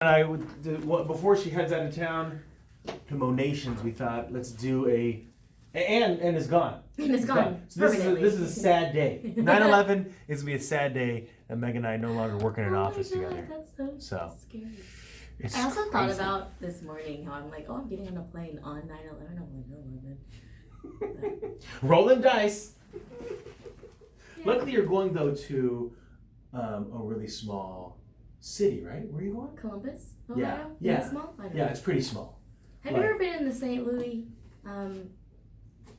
And before she heads out of town to Monations, we thought let's do and it's gone. And it's gone. So this is a sad day. 9/11 is gonna be a sad day that Meg and I no longer work in an office together. That's so scary. It's I also crazy. thought about this morning how I'm like, oh, I'm getting on a plane on 9/11. I'm like, oh, Rolling dice. yeah. Luckily, you're going though to a really small city, right? Where are you going? Columbus, Ohio. Yeah, Is yeah. it small? I don't Yeah, know. it's pretty small. Have you ever been in the St. Louis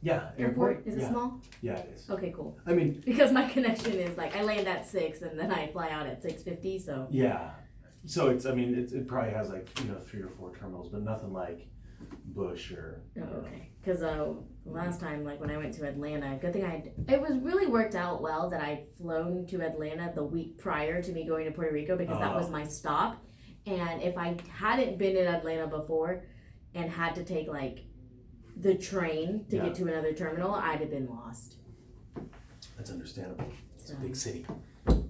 Yeah, airport? Is it yeah. small? Yeah, it is. Okay, cool. I mean, Because my connection is like I land at 6 and then I fly out at 6:50. So yeah. So it probably has like 3 or 4 terminals, but nothing like Bush or. okay. Because last time, like when I went to Atlanta, good thing it was really worked out well that I'd flown to Atlanta the week prior to me going to Puerto Rico because that was my stop. And if I hadn't been in Atlanta before and had to take like the train to get to another terminal, I'd have been lost. That's understandable. It's a big city,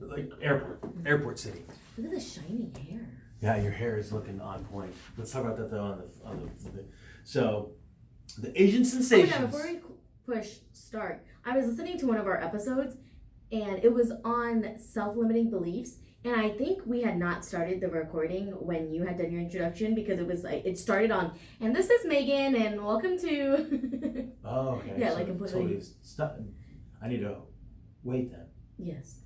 like airport city. Look at the shiny hair. Yeah, your hair is looking on point. Let's talk about that though so the Asian sensations. Oh, yeah, before we start, I was listening to one of our episodes and it was on self-limiting beliefs. And I think we had not started the recording when you had done your introduction because it was like, it started on, and this is Megan and welcome to. Oh, okay. Yeah, so, like completely. Totally stop. I need to wait then. Yes.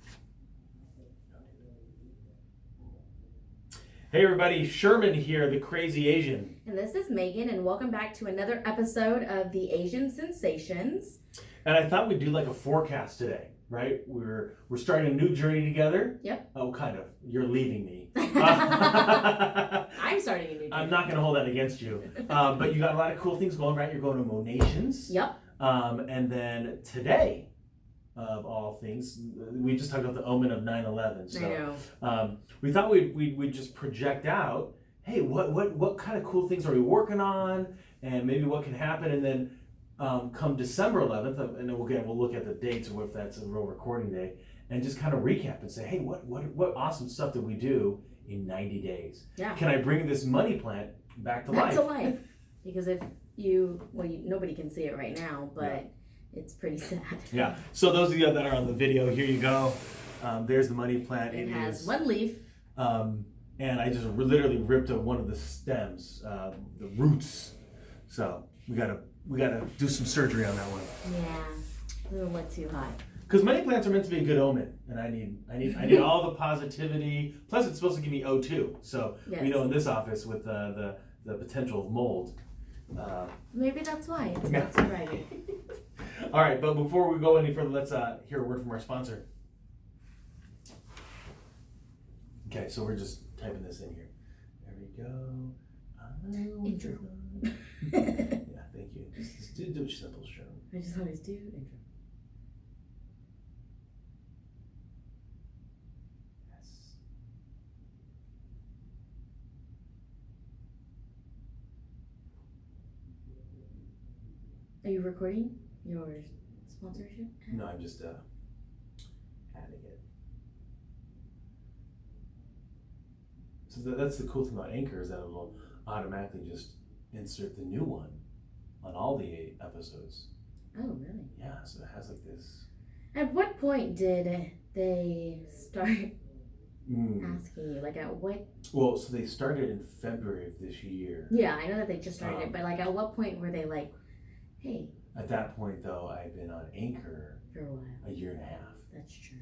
Hey everybody, Sherman here, the Crazy Asian. And this is Megan and welcome back to another episode of the Asian Sensations. And I thought we'd do like a forecast today, right? We're starting a new journey together. Yep. Oh, kind of. You're leaving me. I'm starting a new journey. I'm not going to hold that against you. But you got a lot of cool things going, right? You're going to Monations. Yep. And then today, of all things, we just talked about the omen of 9/11. So, I know. we thought we'd just project out, hey, what kind of cool things are we working on, and maybe what can happen, and then come December 11th, and then we'll look at the dates or if that's a real recording day, and just kind of recap and say, hey, what awesome stuff did we do in 90 days? Yeah. Can I bring this money plant back to life? Back to life. Because if nobody can see it right now, but it's pretty sad. Yeah. So those of you that are on the video, here you go. There's the money plant. It has one leaf. And I just literally ripped up one of the stems, the roots. So we gotta do some surgery on that one. Yeah, it doesn't look too hot. Because money plants are meant to be a good omen, and I need all the positivity. Plus, it's supposed to give me O2. So we know in this office with the potential of mold. Maybe that's why it's Yeah. not surviving. All right, but before we go any further, let's hear a word from our sponsor. Okay, so we're just typing this in here. There we go. Intro. Yeah, thank you. Just do it simple, show. I just always do intro. Yes. Are you recording your sponsorship? No, I'm just adding it. So that's the cool thing about Anchor is that it will automatically just insert the new one on all the episodes. Oh, really? Yeah, so it has like this. At what point did they start asking you? Like at what? Well, so they started in February of this year. Yeah, I know that they just started it, but like at what point were they like, hey? At that point, though, I had been on Anchor For a while. a year and a half. That's true.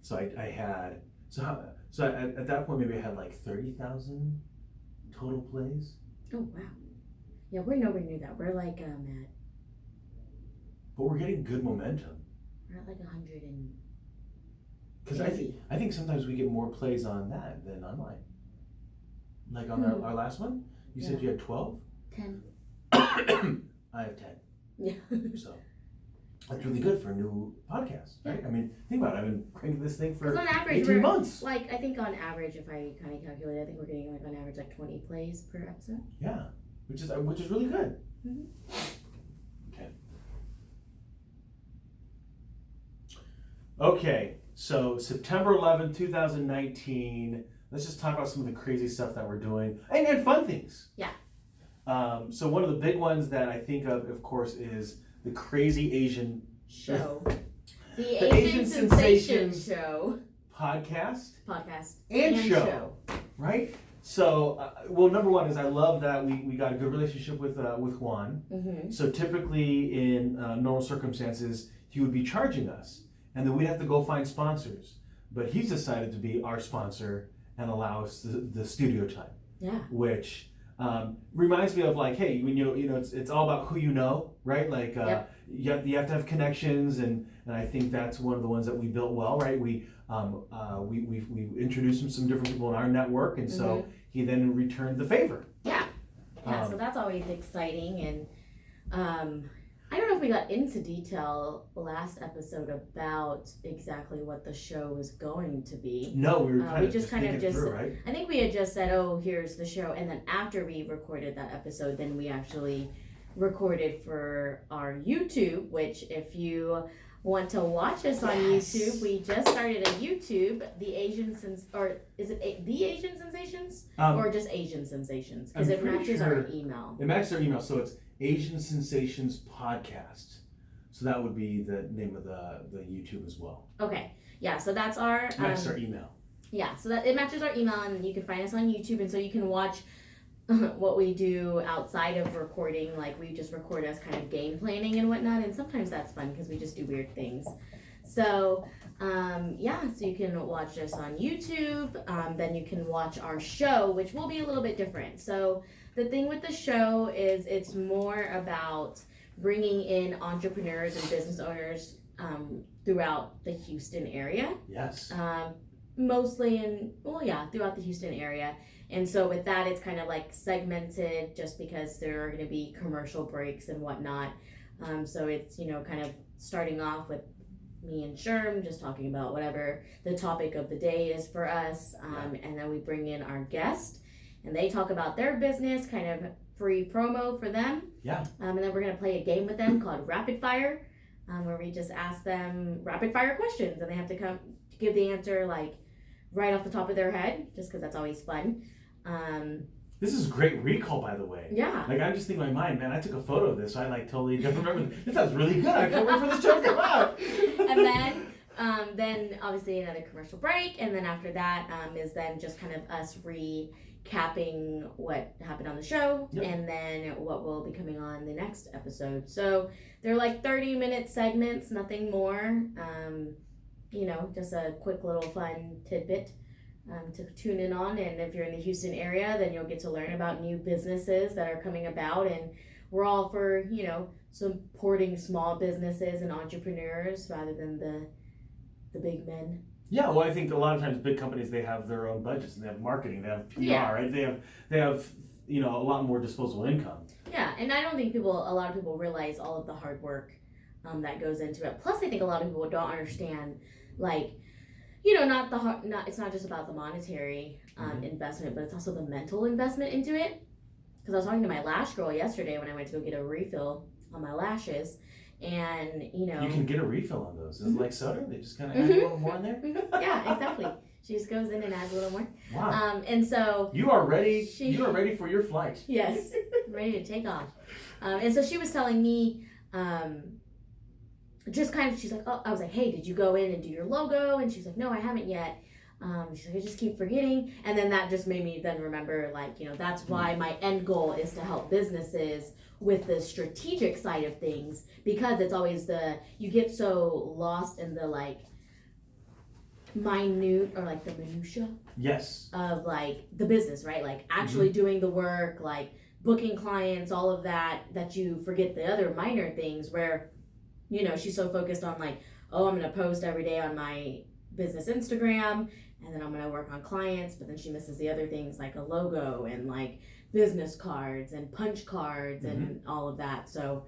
So I had at that point maybe I had like 30,000 total plays. Oh wow. Yeah, we're nowhere near that. We're like But we're getting good momentum. we're at like 100 and. Because I think sometimes we get more plays on that than online. Like on our last one, you said you had 12. 10. I have 10. Yeah. So that's really good for a new podcast, right? I mean, think about it. I've been cranking this thing for on average, 18 months. Like, I think on average, if I kind of calculate, I think we're getting like on average like 20 plays per episode. Yeah, which is really good. Mm-hmm. Okay, so September 11th, 2019, let's just talk about some of the crazy stuff that we're doing and fun things. Yeah. So one of the big ones that I think of course, is the Crazy Asian Show. The The Asian Asian Sensation Sensations Show. podcast And show. Right? So, well, number one is I love that we got a good relationship with Juan. Mm-hmm. So typically in normal circumstances, he would be charging us, and then we'd have to go find sponsors. But he's decided to be our sponsor and allow us the studio time, Yeah. which reminds me of like, hey, when it's all about who you know, right? Like Yep. you have to have connections, and I think that's one of the ones that we built well, right? We introduced him some different people in our network, and so he then returned the favor. Yeah. Yeah. So that's always exciting, and I don't know if we got into detail last episode about exactly what the show was going to be. No, we were we just kind of thinking through, right? I think we had just said, oh, here's the show, and then after we recorded that episode, then we actually recorded for our YouTube, which if you want to watch us on YouTube, we just started a YouTube, the Asian or is it the Asian Sensations or just Asian Sensations? Because it matches our email. It matches our email, so it's Asian Sensations Podcast. So that would be the name of the YouTube as well. Okay, yeah. So that's our matches our email. Yeah, so that it matches our email, and you can find us on YouTube, and so you can watch what we do outside of recording. Like we just record us kind of game planning and whatnot, and sometimes that's fun because we just do weird things. So so you can watch us on YouTube. Then you can watch our show, which will be a little bit different. So the thing with the show is it's more about bringing in entrepreneurs and business owners throughout the Houston area. Yes. Mostly throughout the Houston area. And so with that, it's kind of like segmented just because there are going to be commercial breaks and whatnot. So it's, kind of starting off with me and Sherm just talking about whatever the topic of the day is for us. And then we bring in our guest and they talk about their business, kind of free promo for them. Yeah. And then we're going to play a game with them called Rapid Fire, where we just ask them rapid fire questions and they have to come give the answer like right off the top of their head, just because that's always fun. This is great recall, by the way. Yeah. Like, I'm just thinking in my mind, man, I took a photo of this, so I like totally don't remember. This sounds really good. I can't wait for this show to come out. And then obviously another commercial break, and then after that is then just kind of us recapping what happened on the show, and then what will be coming on the next episode. So they're like 30-minute segments, nothing more. Just a quick little fun tidbit to tune in on. And if you're in the Houston area, then you'll get to learn about new businesses that are coming about. And we're all for, supporting small businesses and entrepreneurs rather than the big men. Yeah, well, I think a lot of times big companies, they have their own budgets and they have marketing, they have PR, right? They have a lot more disposable income. Yeah, and I don't think a lot of people realize all of the hard work that goes into it. Plus, I think a lot of people don't understand, it's not just about the monetary investment, but it's also the mental investment into it. Because I was talking to my lash girl yesterday when I went to go get a refill on my lashes, and you can get a refill on those. Is it like soda? They just kind of add a little more in there. Yeah, exactly. She just goes in and adds a little more. Wow. And so you are ready. You are ready for your flight. Yes, ready to take off. And so she was telling me. Just kind of, she's like, oh, I was like, hey, did you go in and do your logo? And she's like, no, I haven't yet. She's like, I just keep forgetting. And then that just made me then remember, that's why my end goal is to help businesses with the strategic side of things, because it's always you get so lost in the minute or the minutia. Yes. Of the business, right? Like actually doing the work, booking clients, all of that you forget the other minor things where, she's so focused on I'm going to post every day on my business Instagram, and then I'm going to work on clients, but then she misses the other things like a logo and business cards and punch cards and all of that. So,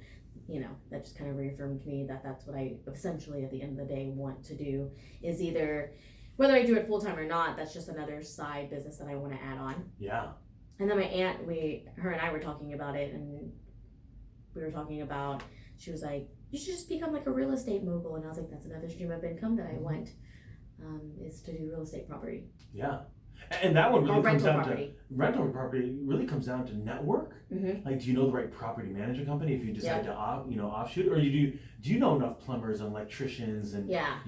that just kind of reaffirmed to me that that's what I essentially at the end of the day want to do, is either, whether I do it full time or not, that's just another side business that I want to add on. Yeah. And then my aunt, her and I were talking about it, and we were talking about, she was like, you should just become a real estate mogul. And I was like, that's another stream of income that I want, is to do real estate property. Yeah. And that one really Or comes rental down property. to rental property. Really comes down to network. Mm-hmm. Like, do you know the right property management company if you decide Yep. to offshoot, or do you know enough plumbers and electricians and Yeah.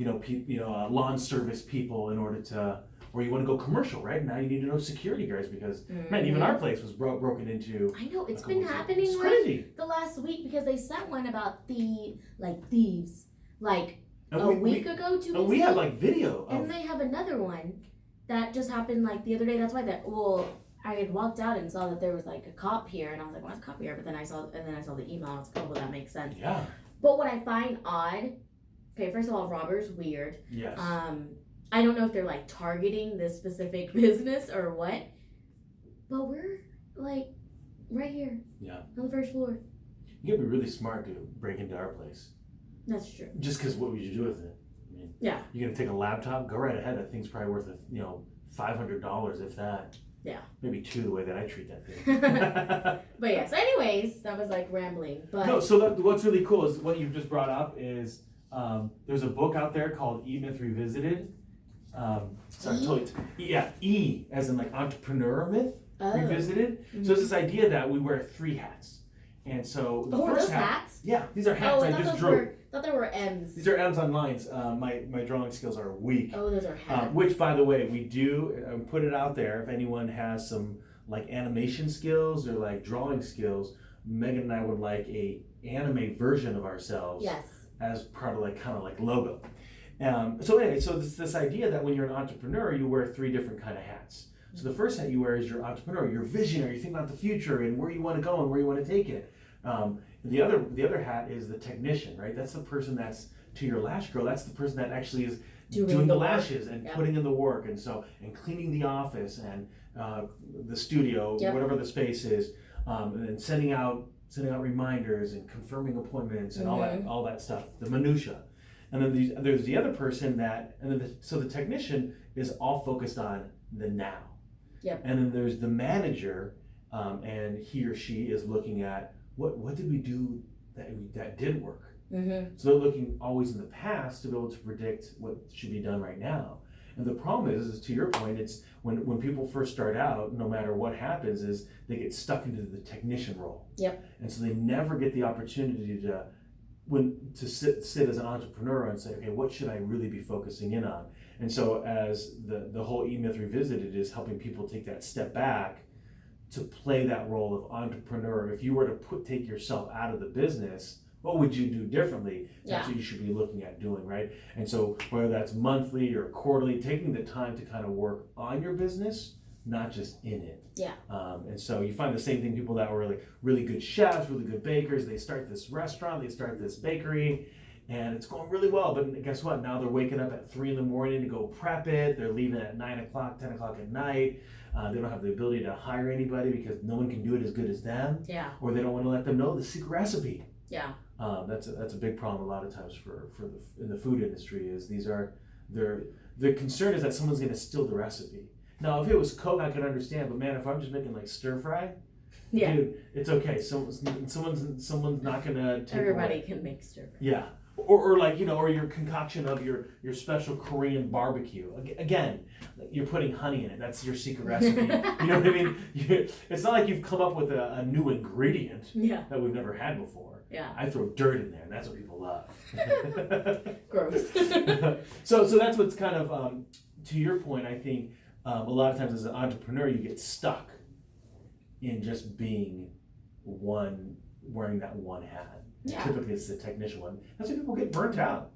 lawn service people in order to, or you want to go commercial, right? Now you need to know security guards because man, even our place was broken into. I know it's a been couple of- happening It's like crazy. the last week because they sent one about thieves like And a we, week ago, 2 weeks and we ago. have like video of. And they have another one that just happened like the other day. That's why I had walked out and saw that there was like a cop here, and I was like, "What's a cop here?" But then I saw the email. I was like, "Oh, well, that makes sense." Yeah. But what I find odd, okay, first of all, robber's weird. Yes. I don't know if they're like targeting this specific business or what, but we're like right here. Yeah. On the first floor. You gotta be really smart to break into our place. That's true. Just because, what would you do with it? I mean, Yeah. you're gonna take a laptop, go right ahead. That thing's probably worth $500 if that. Yeah. Maybe $2 the way that I treat that thing. But yeah, so anyways, that was like rambling. But No, so what's really cool is what you've just brought up is there's a book out there called E-Myth Revisited. E as in like entrepreneur myth revisited. Mm-hmm. So it's this idea that we wear 3 hats. And so the are first those hat, hats? yeah, these are hats I just drew. Thought there were M's. These are M's on lines. My drawing skills are weak. Oh, those are hats. Which, by the way, we do put it out there. If anyone has some like animation skills or like drawing skills, Megan and I would like a anime version of ourselves Yes. as part of like kind of like logo. So anyway, so this idea that when you're an entrepreneur, you wear 3 different kind of hats. So the first hat you wear is your entrepreneur, your visionary. You think about the future and where you want to go and where you want to take it. The other hat is the technician, right? That's the person that's to your lash girl. That's the person that actually is doing the lashes and putting in the work and cleaning the office and the studio, whatever the space is, and then sending out reminders and confirming appointments and all that stuff, the minutia. And then there's the other person so the technician is all focused on the now. Yep. And then there's the manager, and he or she is looking at what did we do that did work. Mm-hmm. So they're looking always in the past to be able to predict what should be done right now. And the problem is to your point, it's when people first start out, no matter what happens, is they get stuck into the technician role. Yep. And so they never get the opportunity to sit as an entrepreneur and say, okay, what should I really be focusing in on? And so as the whole E-Myth Revisited is helping people take that step back to play that role of entrepreneur. If you were to take yourself out of the business, what would you do differently? That's what you should be looking at doing, right? And so whether that's monthly or quarterly, taking the time to kind of work on your business, not just in it. Yeah. And so you find the same thing, people that were really, really good chefs, really good bakers, they start this restaurant, they start this bakery, and it's going really well. But guess what? Now they're waking up at 3 a.m. to go prep it. They're leaving at 9 o'clock, 10 o'clock at night. They don't have the ability to hire anybody because no one can do it as good as them. Yeah. Or they don't want to let them know the secret recipe. Yeah. That's a big problem a lot of times in the food industry is the concern is that someone's going to steal the recipe. Now, if it was Coke, I could understand, but man, if I'm just making like stir fry, dude, it's okay. Someone's not going to take Everybody away. can make stir fry. Yeah. Or like, or your concoction of your special Korean barbecue. Again, you're putting honey in it. That's your secret recipe. You know what I mean? It's not like you've come up with a new ingredient that we've never had before. Yeah. I throw dirt in there, and that's what people love. Gross. So that's what's kind of, to your point, I think a lot of times as an entrepreneur, you get stuck in just being wearing that one hat. Yeah. Typically it's the technician one. That's why people get burnt out.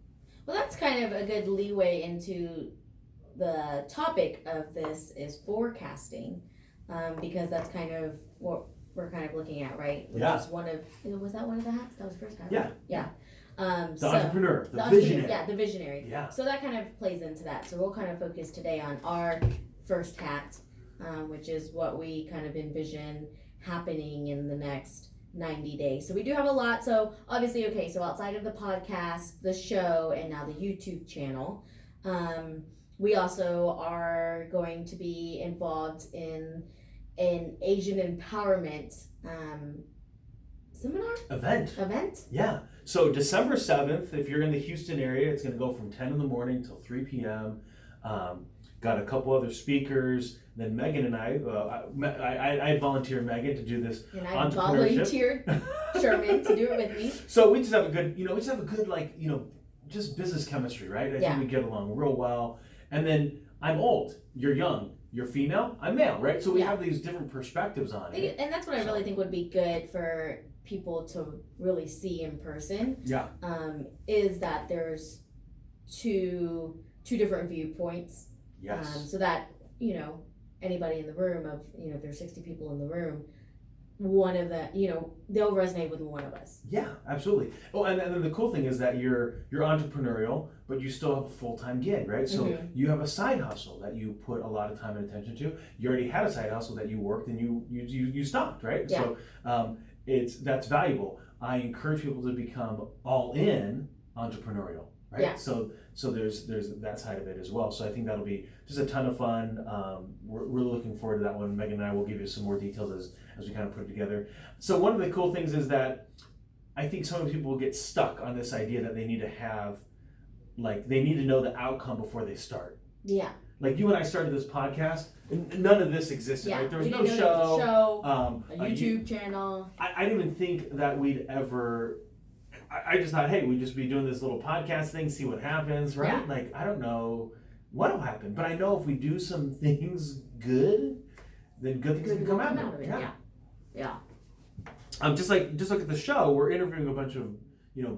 Well, that's kind of a good leeway into the topic of this is forecasting, because that's kind of what we're kind of looking at, right? Which is was that one of the hats? That was the first hat, right? Yeah. The entrepreneur, the visionary. Yeah, the visionary. Yeah. So that kind of plays into that. So we'll kind of focus today on our first hat, which is what we kind of envision happening in the next 90 days. So we do have a lot. So obviously, so outside of the podcast, the show, and now the YouTube channel, we also are going to be involved in an Asian empowerment seminar? Event? Yeah. So December 7th, if you're in the Houston area, it's going to go from 10 in the morning till 3 p.m. got a couple other speakers. Then Megan and I volunteered Megan to do this And I entrepreneurship. volunteered Sherman to do it with me. So we just have a good, like, just business chemistry, right? I Yeah. think we get along real well. And then I'm old, you're young, you're female, I'm male, right? So we Yeah. have these different perspectives on it. And that's what I really think would be good for people to really see in person. Yeah. Is that there's two different viewpoints. Yes. So that, anybody in the room of, if there's 60 people in the room, one of the, they'll resonate with one of us. Yeah, absolutely. Oh, and then the cool thing is that you're entrepreneurial, but you still have a full-time gig, right? So you have a side hustle that you put a lot of time and attention to. You already had a side hustle that you worked and you stopped, right? Yeah. So that's valuable. I encourage people to become all in entrepreneurial, right? Yeah. So there's that side of it as well. So I think that'll be just a ton of fun. We're really looking forward to that one. Megan and I will give you some more details as we kind of put it together. So one of the cool things is that I think some people will get stuck on this idea that they need to have, like, they need to know the outcome before they start. Yeah. Like you and I started this podcast, and none of this existed, Yeah. right? There was We no didn't know there show. was a YouTube channel. I didn't even think that we'd ever. I just thought, hey, we'd just be doing this little podcast thing, see what happens, right? Yeah. Like, I don't know what'll happen, but I know if we do some things good, then good things can come out of it. Yeah. Just like at the show, we're interviewing a bunch of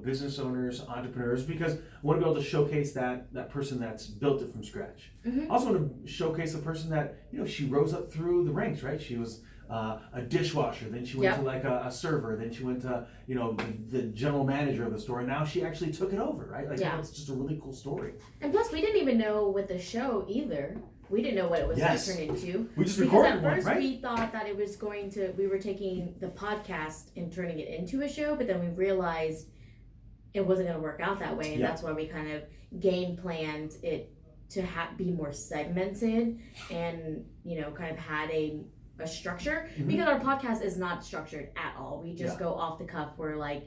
business owners, entrepreneurs, because I want to be able to showcase that person that's built it from scratch. Mm-hmm. I also want to showcase the person that she rose up through the ranks, right? She was a dishwasher, then she went to like a server, then she went to the general manager of the store, and now she actually took it over, right? Like it's just a really cool story. And plus, we didn't even know with the show either. We didn't know what it was going to turn into. We just because recorded at one, first right? we thought that it was going to. We were taking the podcast and turning it into a show, but then we realized it wasn't going to work out that way, and that's why we kind of game planned it to be more segmented and kind of had a structure, because our podcast is not structured at all. We just go off the cuff. We're like,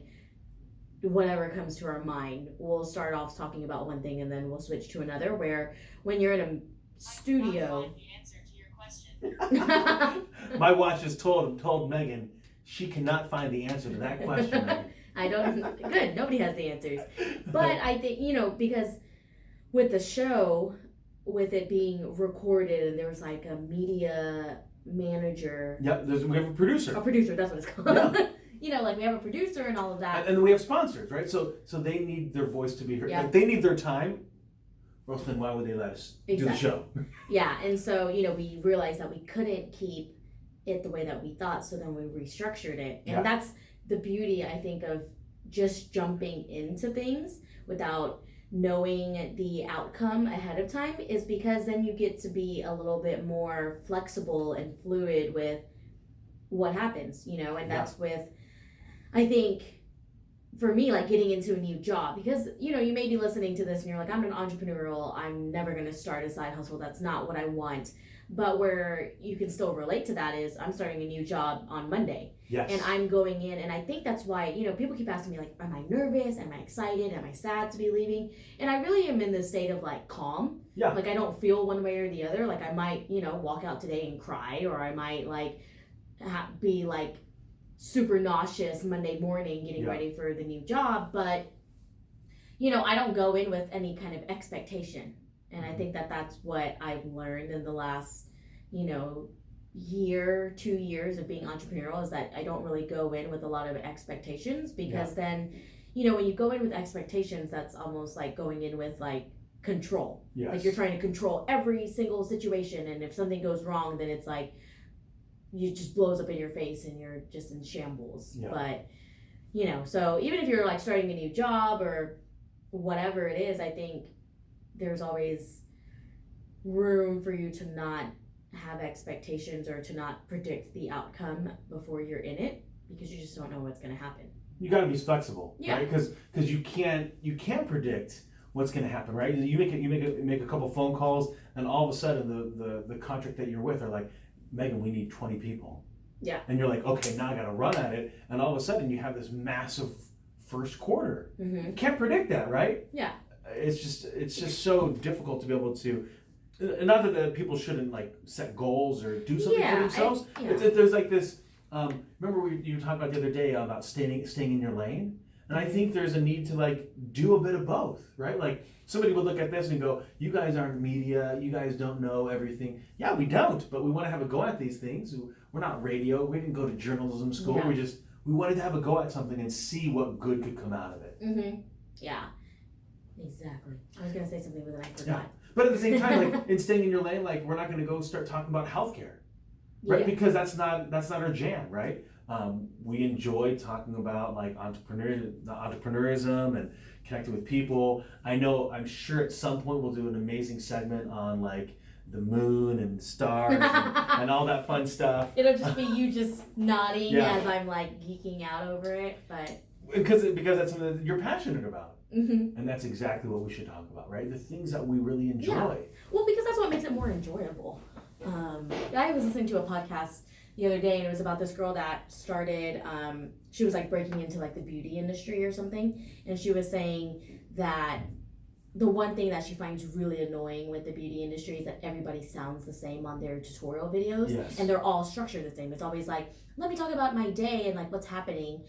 whatever comes to our mind, we'll start off talking about one thing and then we'll switch to another, where when you're in a studio, my watch has told Megan she cannot find the answer to that question. Megan. I don't. Good. Nobody has the answers. But I think because with the show, with it being recorded, and there was like a media manager. Yep. We have a producer. A producer. That's what it's called. Yeah. Like we have a producer and all of that. And then we have sponsors, right? So they need their voice to be heard. Yeah. Like they need their time. Or else then why would they let us do the show? Yeah. And so we realized that we couldn't keep it the way that we thought. So then we restructured it, and that's the beauty, I think, of just jumping into things without knowing the outcome ahead of time, is because then you get to be a little bit more flexible and fluid with what happens, and that's with, I think, for me, like getting into a new job, because, you may be listening to this and you're like, I'm an entrepreneurial, I'm never going to start a side hustle. That's not what I want. But where you can still relate to that is I'm starting a new job on Monday. Yes. And I'm going in, and I think that's why, people keep asking me, like, am I nervous? Am I excited? Am I sad to be leaving? And I really am in this state of, like, calm. Yeah. Like, I don't feel one way or the other. Like, I might, walk out today and cry, or I might, like, be, like, super nauseous Monday morning getting ready for the new job. But, I don't go in with any kind of expectation. And I think that that's what I've learned in the last, year, 2 years of being entrepreneurial, is that I don't really go in with a lot of expectations, because then, when you go in with expectations, that's almost like going in with like control. Yes. Like you're trying to control every single situation, and if something goes wrong, then it's like you just blows up in your face and you're just in shambles. Yeah. But so even if you're like starting a new job or whatever it is, I think there's always room for you to not have expectations or to not predict the outcome before you're in it, because you just don't know what's going to happen. You got to be flexible, right? Because you can't predict what's going to happen, right? You make a couple phone calls, and all of a sudden the contract that you're with are like, Megan, we need 20 people. Yeah. And you're like, okay, now I got to run at it, and all of a sudden you have this massive first quarter. Mm-hmm. You can't predict that, right? Yeah. It's just so difficult to be able to not that people shouldn't like set goals or do something for themselves. Yeah. There's like this. Remember you talked about the other day about staying in your lane, and I think there's a need to like do a bit of both, right? Like somebody would look at this and go, "You guys aren't media. You guys don't know everything." Yeah, we don't, but we want to have a go at these things. We're not radio. We didn't go to journalism school. Yeah. We wanted to have a go at something and see what good could come out of it. Mm-hmm. Yeah. Exactly. I was gonna say something, but then I forgot. Yeah. But at the same time, like in staying in your lane, like we're not going to go start talking about healthcare, right? Yeah. Because that's not our jam, right? We enjoy talking about like entrepreneurism and connecting with people. I'm sure at some point we'll do an amazing segment on like the moon and stars and all that fun stuff. It'll just be you just nodding Yeah. as I'm like geeking out over it, but Because that's something that you're passionate about. mm-hmm. And that's exactly what we should talk about, right? The things that we really enjoy. Yeah. Well, because that's what makes it more enjoyable. I was listening to a podcast the other day, and it was about this girl that started. She was like breaking into like the beauty industry or something, and she was saying that the one thing that she finds really annoying with the beauty industry is that everybody sounds the same on their tutorial videos, Yes. and they're all structured the same. It's always like, let me talk about my day and like what's happening.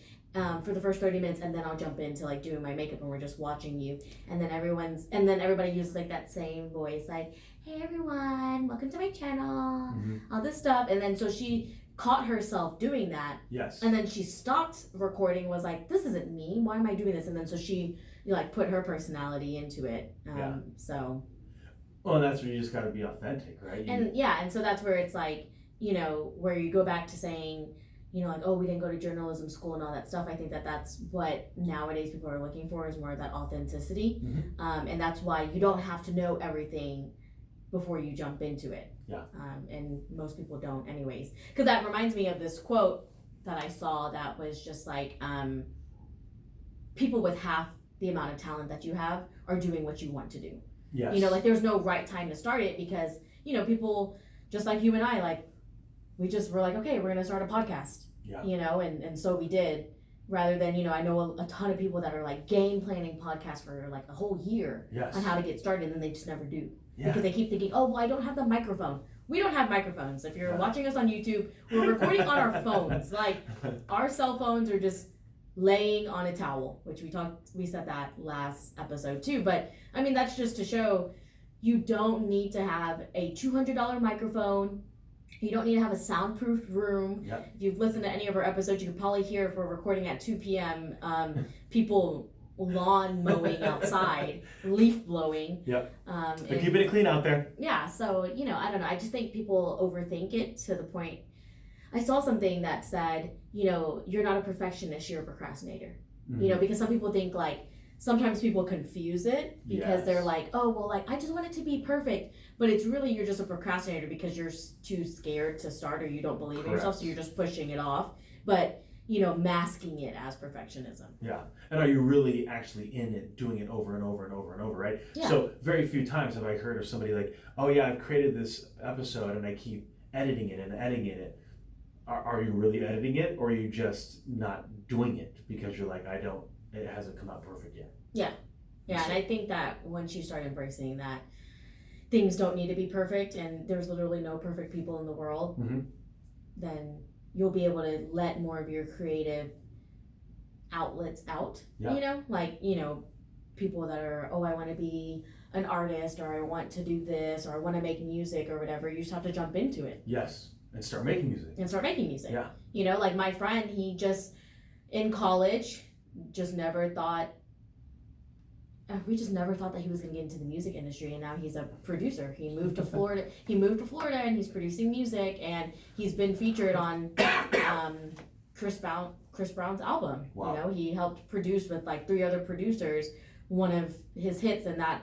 For the first 30 minutes, and then I'll jump into like doing my makeup and we're just watching you, and then everybody uses like that same voice, like, hey everyone, welcome to my channel, all this stuff. And then so she caught herself doing that, Yes. and then she stopped recording, was like, this isn't me, why am I doing this? And then so she like put her personality into it. So Well, that's where you just got to be authentic, right? and so that's where it's like, where you go back to saying, like, oh, we didn't go to journalism school and all that stuff. I think that that's what nowadays people are looking for, is more of that authenticity. Mhm. And that's why you don't have to know everything before you jump into it. Yeah. And most people don't anyways. Because that reminds me of this quote that I saw that was just like, people with half the amount of talent that you have are doing what you want to do. Yes. Like there's no right time to start it, because, people just like you and I, like, we just were like, okay, we're going to start a podcast. Yeah. And so we did, rather than, I know a ton of people that are like game planning podcasts for like a whole year Yes. on how to get started, and then they just never do. Yeah. Because they keep thinking, oh, well, I don't have the microphone. We don't have microphones. If you're watching us on YouTube, we're recording on our phones. Like, our cell phones are just laying on a towel, which we said that last episode too. But I mean, that's just to show you don't need to have a $200 microphone. You don't need to have a soundproofed room. Yep. If you've listened to any of our episodes, you can probably hear, if we're recording at 2 p.m., people lawn mowing outside, leaf blowing. Yep. They're And, keeping it clean out there. yeah, so, I don't know. I just think people overthink it to the point. I saw something that said, you're not a perfectionist, you're a procrastinator. Mhm. Because some people think, like, sometimes people confuse it because they're Yes. like, oh, well, like, I just want it to be perfect. But it's really, you're just a procrastinator because you're too scared to start, or you don't believe in yourself, so you're just pushing it off. But, masking it as perfectionism. Yeah. And are you really actually in it, doing it over and over and over and over, right? Yeah. So very few times have I heard of somebody like, oh yeah, I've created this episode and I keep editing it and editing it. Are you really editing it, or are you just not doing it because you're like, it hasn't come out perfect yet? Yeah, and I think that once you start embracing that things don't need to be perfect, and there's literally no perfect people in the world, Mhm. then you'll be able to let more of your creative outlets out. Yeah. People that are, oh, I want to be an artist, or I want to do this, or I want to make music or whatever. You just have to jump into it Yes. And start making music. and start making music. Yeah. Like my friend, he just, in college, just never thought, we just never thought that he was going to get into the music industry, and now he's a producer. He moved to Florida. And he's producing music, and he's been featured on Chris Brown's album. Wow. He helped produce with like 3 other producers one of his hits, and that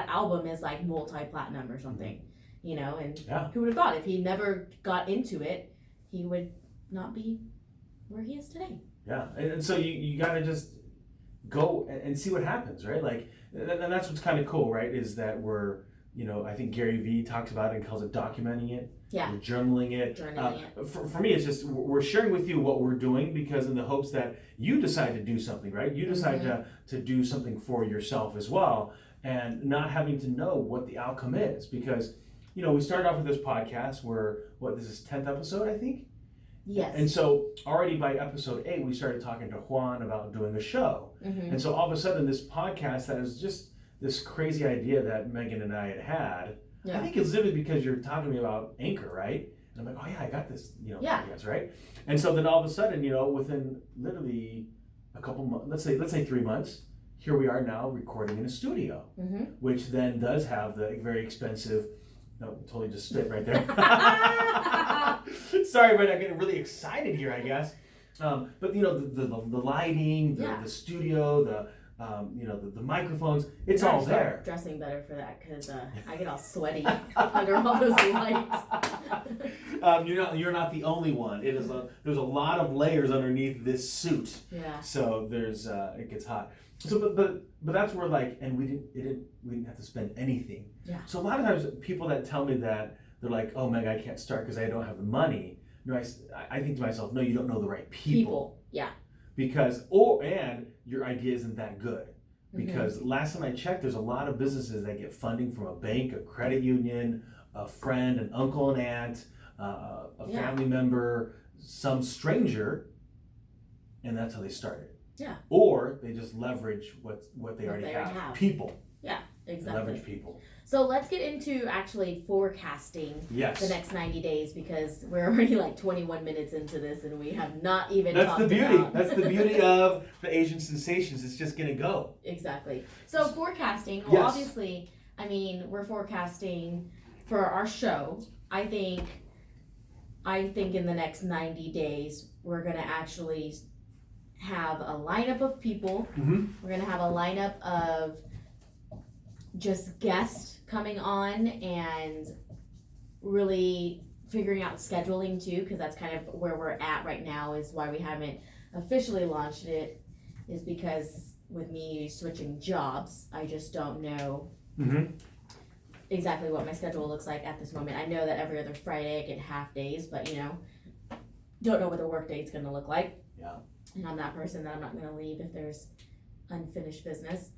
album is like multi-platinum or something. And Yeah. who would have thought, if he never got into it, he would not be where he is today. Yeah. And so you got to just go and see what happens, right? Like, and that's what's kind of cool, right? Is that we're, I think Gary Vee talks about it and calls it documenting it. Yeah. We're journaling it. Journaling For me, it's just, we're sharing with you what we're doing, because in the hopes that you decide to do something, right? You decide to do something for yourself as well, and not having to know what the outcome is, because we started off with this podcast where, this is 10th episode, I think? Yes. And so already by episode 8, we started talking to Juan about doing a show. Mm-hmm. And so all of a sudden this podcast that is just this crazy idea that Megan and I had, Yeah. I think it's literally because you're talking to me about Anchor, right? And I'm like, oh yeah, I got this, podcast, right? And so then all of a sudden, within literally a couple months, let's say 3 months, here we are now recording in a studio, Mm-hmm. which then does have the very expensive, no, totally just spit right there. Sorry, but I'm getting really excited here, I guess. But the lighting, the studio, the microphones, it's all there. Dressing better for that because I get all sweaty under all those lights. You're not the only one. There's a lot of layers underneath this suit. Yeah. So there's it gets hot. So but that's where and we didn't have to spend anything. Yeah. So a lot of times people that tell me that they're like, oh Meg, I can't start because I don't have the money. No, I think to myself, no, you don't know the right people. Yeah. Because and your idea isn't that good. Because last time I checked, there's a lot of businesses that get funding from a bank, a credit union, a friend, an uncle and aunt, a family member, some stranger, and that's how they started. Yeah. Or they just leverage what they already have. People. Yeah, exactly. Leverage people. So let's get into actually forecasting the next 90 days because we're already 21 minutes into this and we have not even That's talked the beauty. about... That's the beauty of the Asian Sensations. It's just going to go. Exactly. So forecasting, well, obviously, we're forecasting for our show. I think in the next 90 days, we're going to actually have a lineup of people. Mm-hmm. We're going to have a lineup of just guests coming on and really figuring out scheduling too, because that's kind of where we're at right now is why we haven't officially launched it, is because with me switching jobs, I just don't know exactly what my schedule looks like at this moment. I know that every other Friday I get half days, but don't know what the work day is going to look like. Yeah. And I'm that person that I'm not going to leave if there's unfinished business.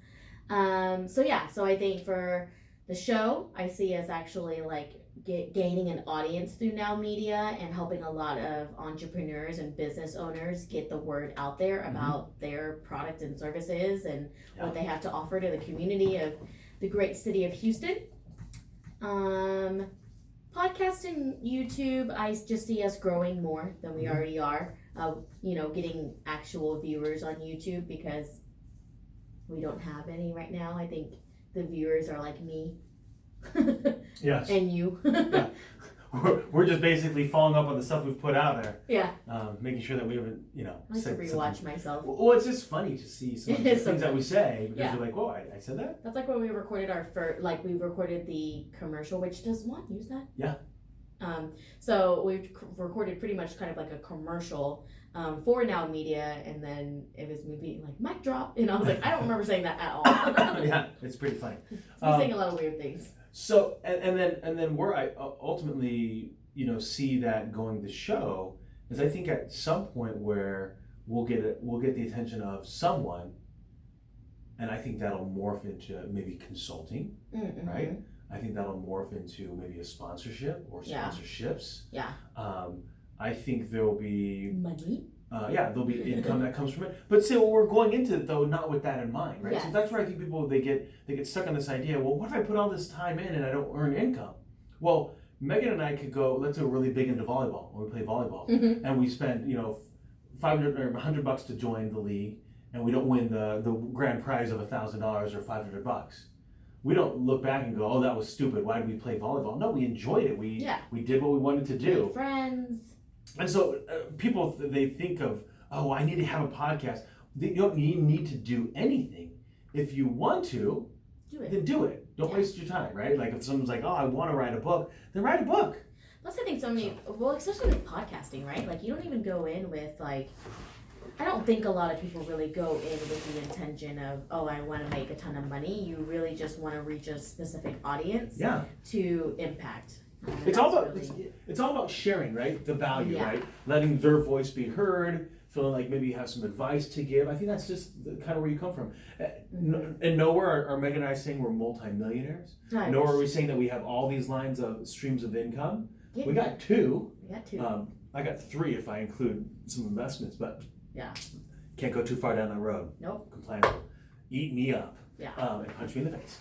So I think for the show, I see us actually gaining an audience through Now Media and helping a lot of entrepreneurs and business owners get the word out there about their product and services and what they have to offer to the community of the great city of Houston. Podcasting, YouTube, I just see us growing more than we already are. Getting actual viewers on YouTube because we don't have any right now. I think the viewers are like me. Yes. And you. Yeah. We're just basically following up on the stuff we've put out there. Yeah. Making sure that we haven't, I like to rewatch myself. Well, it's just funny to see some of the things that we say because you're like, whoa, I said that? That's like when we recorded our first, we recorded the commercial, which does one use that? Yeah. So we recorded pretty much kind of like a commercial for Now Media, and then it was me being like, mic drop, and I was like, I don't remember saying that at all. Yeah, it's pretty funny. I'm saying a lot of weird things. So, and then where I ultimately, see that going the show is I think at some point where we'll get the attention of someone, and I think that'll morph into maybe consulting, right? I think that'll morph into maybe a sponsorship or sponsorships. Yeah. I think there'll be money. There'll be income that comes from it. But see, we're going into it though, not with that in mind, right? Yes. So that's where I think people they get stuck on this idea. Well, what if I put all this time in and I don't earn income? Well, Megan and I could go. Let's say we're really big into volleyball. When we play volleyball, and we spend $500 or $100 to join the league, and we don't win the grand prize of $1,000 or $500. We don't look back and go, oh, that was stupid. Why did we play volleyball? No, we enjoyed it. We did what we wanted to do. With friends. And so people, they think of, oh, I need to have a podcast. You don't need to do anything. If you want to, then do it. Don't waste your time, right? Like if someone's like, oh, I want to write a book, then write a book. Plus I think especially with podcasting, right? Like you don't even go in with I don't think a lot of people really go in with the intention of, oh, I want to make a ton of money. You really just want to reach a specific audience to impact. It's all about sharing, right? The value, right? Letting their voice be heard feeling like maybe you have some advice to give. I think that's just kind of where you come from. And nowhere are Megan and I saying we're multimillionaires. Nor are we saying that we have all these lines of streams of income. Yeah. We got two. We got two. I got three if I include some investments, but Yeah. can't go too far down that road. Nope. Compliance will eat me up. Yeah. And punch me in the face.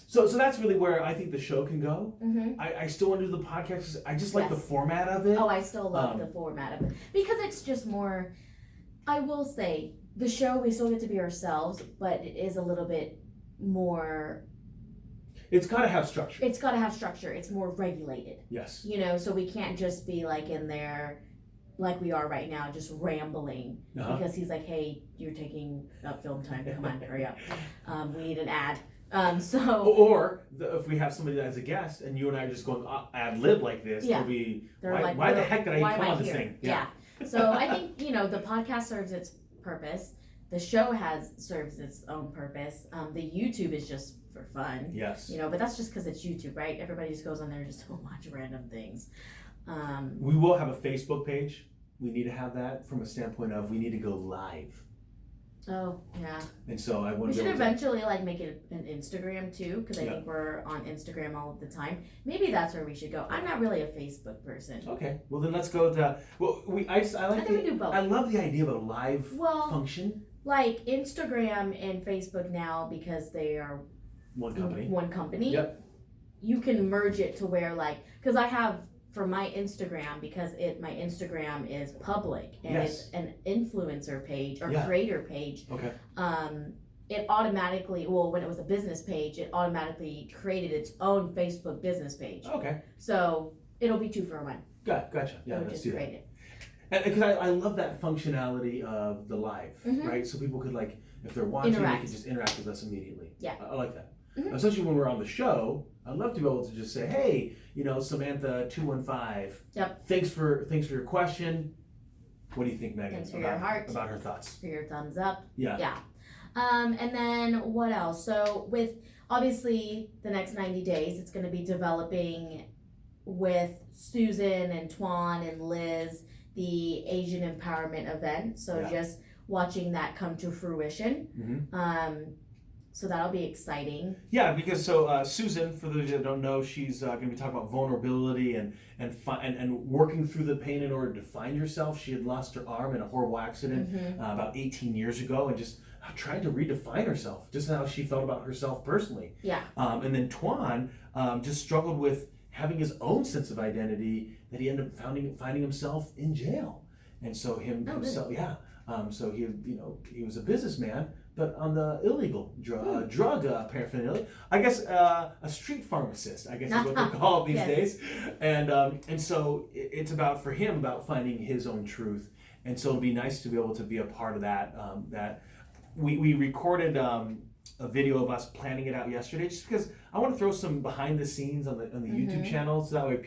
So that's really where I think the show can go. I still want to do the podcast 'cause I just like the format of it. Oh, I still love the format of it because it's just more. I will say the show, we still get to be ourselves, but it is a little bit more. It's got to have structure. It's got to have structure. It's more regulated. Yes. You know, so we can't just be like in there like we are right now, just rambling because he's like, hey, you're taking up film time. Come on, hurry up. We need an ad. Or if we have somebody as a guest and you and I are just going ad lib like this, they'll be, why the heck did I come on this thing? Yeah. So I think, you know, the podcast serves its purpose. The show serves its own purpose. The YouTube is just for fun. Yes. You know, but that's just because it's YouTube, right? Everybody just goes on there and just watch random things. We will have a Facebook page. We need to have that from a standpoint of we need to go live. Oh, yeah. And so I want to. We should eventually make it an Instagram too, because I think we're on Instagram all of the time. Maybe that's where we should go. I'm not really a Facebook person. Okay. Well, then let's go to. Well, I think we do both. I love the idea of a live function. Like Instagram and Facebook now, because they are one company. One company. Yep. You can merge it to where because I have. For my Instagram, because my Instagram is public and it's an influencer page or creator page. Okay. It automatically, when it was a business page, it automatically created its own Facebook business page. Okay. So it'll be 2 for 1. Gotcha. Yeah, let's do that. It. And because I love that functionality of the live, right? So people could if they're watching, they could just interact with us immediately. Yeah. I like that. Especially when we're on the show, I'd love to be able to just say, "Hey, Samantha 215. Yep. Thanks for your question. What do you think, Megan? Thanks for your heart. About her thoughts. For your thumbs up. Yeah. Yeah. And then what else? So with obviously the next 90 days, it's going to be developing with Susan and Tuan and Liz the Asian Empowerment event. So just watching that come to fruition. So that'll be exciting. Yeah, because Susan, for those that don't know, she's going to be talking about vulnerability and working through the pain in order to find yourself. She had lost her arm in a horrible accident about 18 years ago, and just trying to redefine herself, just how she felt about herself personally. Yeah. And then Tuan just struggled with having his own sense of identity that he ended up finding himself in jail, and so himself, so he was a businessman, but on the illegal drug paraphernalia. I guess a street pharmacist, I guess is what they're called these days. And so it's about finding his own truth. And so it'll be nice to be able to be a part of that. That we recorded a video of us planning it out yesterday, just because I want to throw some behind the scenes on the YouTube channel, so that way